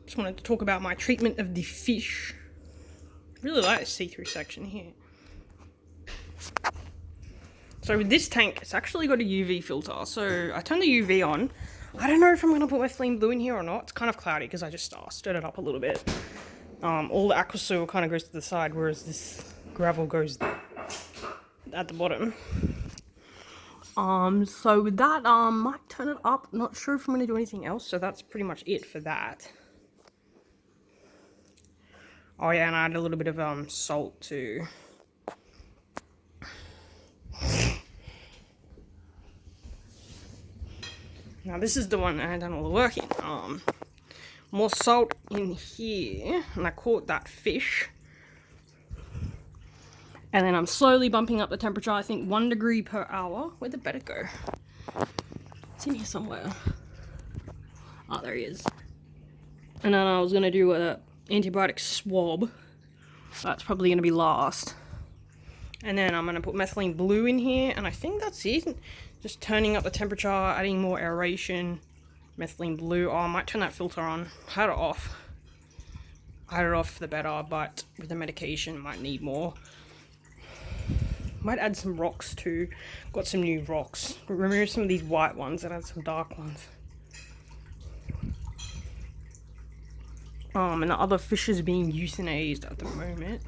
just wanted to talk about my treatment of the fish. Really like the see-through section here. So with this tank, it's actually got a UV filter. So I turn the UV on. I don't know if I'm going to put methylene blue in here or not. It's kind of cloudy because I just stirred it up a little bit. All the aqua soil kind of goes to the side, whereas this gravel goes at the bottom. So with that, might turn it up. Not sure if I'm going to do anything else. So that's pretty much it for that. Oh yeah, and I added a little bit of salt too. Now this is the one I had done all the work in. More salt in here, and I caught that fish. And then I'm slowly bumping up the temperature, I think 1 degree per hour. Where'd the better go? It's in here somewhere. Oh, there he is. And then I was gonna do an antibiotic swab. That's probably gonna be last. And then I'm gonna put methylene blue in here, and I think that's it. Just turning up the temperature, adding more aeration, methylene blue. Oh, I might turn that filter on. I had it off. I had it off for the better, but with the medication, might need more. Might add some rocks too. Got some new rocks. Remove some of these white ones and add some dark ones. And the other fish is being euthanized at the moment.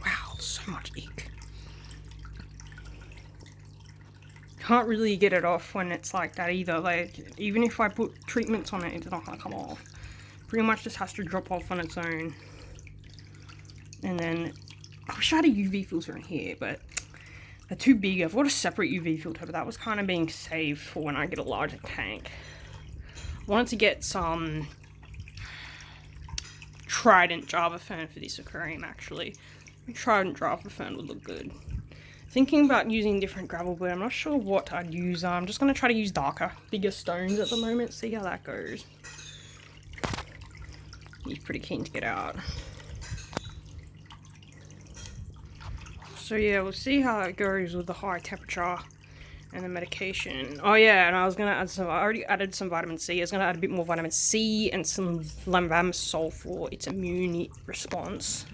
Wow, so much ink. Can't really get it off when it's like that either. Like, even if I put treatments on it, it's not gonna come off. Pretty much just has to drop off on its own. And then, I wish I had a UV filter in here, but they're too big. I've got a separate UV filter, but that was kind of being saved for when I get a larger tank. I wanted to get some Trident Java Fern for this aquarium, actually. Trident Java Fern would look good. Thinking about using different gravel, but I'm not sure what I'd use. I'm just going to try to use darker, bigger stones at the moment, see how that goes. He's pretty keen to get out. So yeah, we'll see how it goes with the high temperature and the medication. Oh yeah, and I was going to add some, I already added some vitamin C. I was going to add a bit more vitamin C and some lambamsol for its immune response.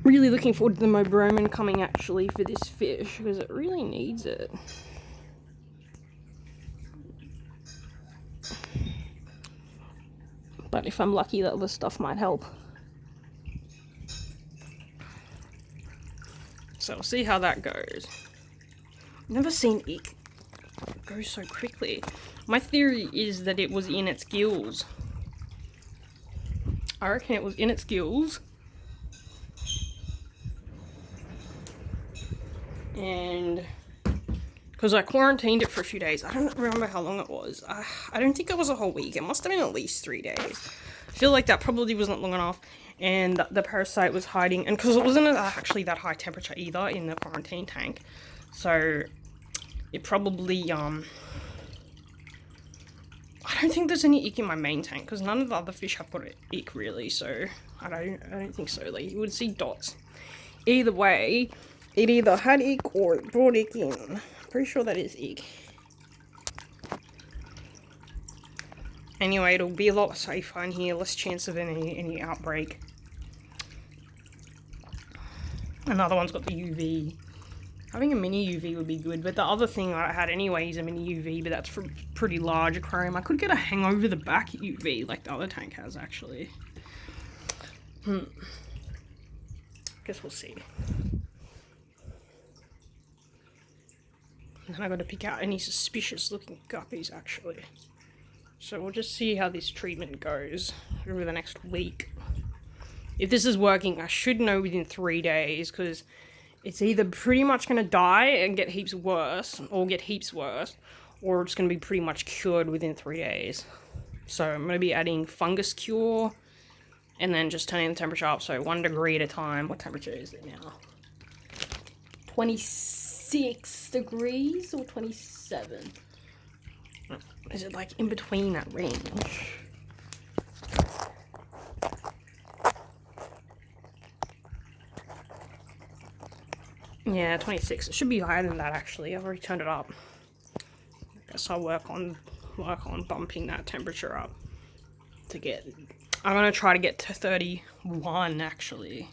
Really looking forward to the Mobromin coming actually for this fish because it really needs it. But if I'm lucky, that other stuff might help. So we'll see how that goes. Never seen it go so quickly. My theory is that it was in its gills. I reckon it was in its gills. And because I quarantined it for a few days. I don't remember how long it was. I don't think it was a whole week. It must have been at least 3 days. I feel like that probably wasn't long enough. And the parasite was hiding. And because it wasn't actually that high temperature either in the quarantine tank. So it probably, I don't think there's any ick in my main tank. Because none of the other fish have got an ick really. So I don't think so. Like, you would see dots. Either way, it either had ick or it brought ick in. Pretty sure that is ick. Anyway, it'll be a lot safer in here, less chance of any outbreak. Another one's got the UV. Having a mini UV would be good, but the other thing I had anyway is a mini UV, but that's for a pretty large aquarium. I could get a hang over the back UV like the other tank has actually. Guess we'll see. And then I got to pick out any suspicious looking guppies actually. So we'll just see how this treatment goes over the next week. If this is working, I should know within 3 days because it's either pretty much going to die and get heaps worse, or get heaps worse, or it's going to be pretty much cured within 3 days. So I'm going to be adding fungus cure and then just turning the temperature up, so 1 degree at a time. What temperature is it now? 26 degrees or 27? Is it like in between that range? Yeah, 26. It should be higher than that actually. I've already turned it up. I guess I'll work on bumping that temperature up to get. I'm gonna try to get to 31 actually.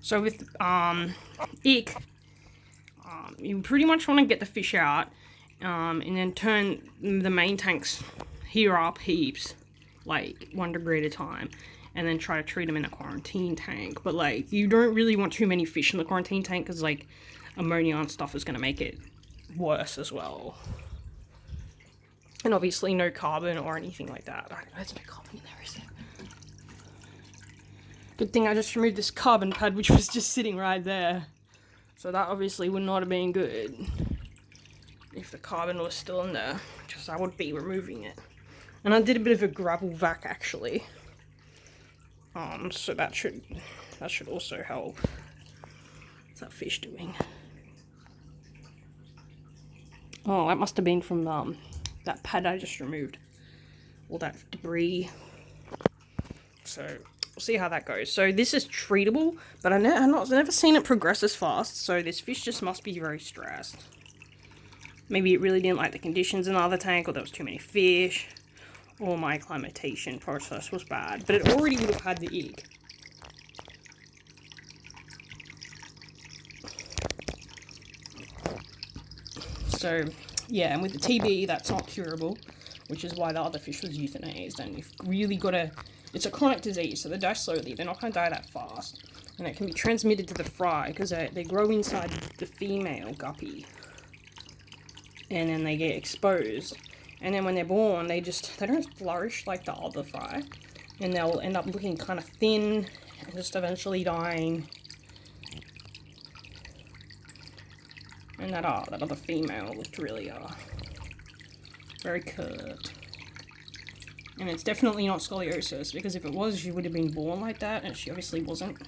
So with ick, you pretty much want to get the fish out, and then turn the main tanks heater up heaps, like 1 degree at a time, and then try to treat them in a quarantine tank. But like, you don't really want too many fish in the quarantine tank because like ammonia and stuff is going to make it worse as well. And obviously no carbon or anything like that. There's no carbon in there, is there? Good thing I just removed this carbon pad, which was just sitting right there. So that obviously would not have been good if the carbon was still in there, because I would be removing it. And I did a bit of a gravel vac actually. So that should also help. What's that fish doing? Oh, that must have been from that pad I just removed. All that debris. So we'll see how that goes. So this is treatable, but I've never seen it progress as fast. So this fish just must be very stressed. Maybe it really didn't like the conditions in the other tank, or there was too many fish, or my acclimatation process was bad. But it already would have had the ick. So yeah, and with the TB, that's not curable, which is why the other fish was euthanized. And you've really got to, it's a chronic disease, so they die slowly. They're not going to die that fast. And it can be transmitted to the fry, because they grow inside the female guppy. And then they get exposed. And then when they're born, they don't flourish like the other fry. And they'll end up looking kind of thin, and just eventually dying. And that other female looked really, very curved. And it's definitely not scoliosis, because if it was, she would have been born like that, and she obviously wasn't.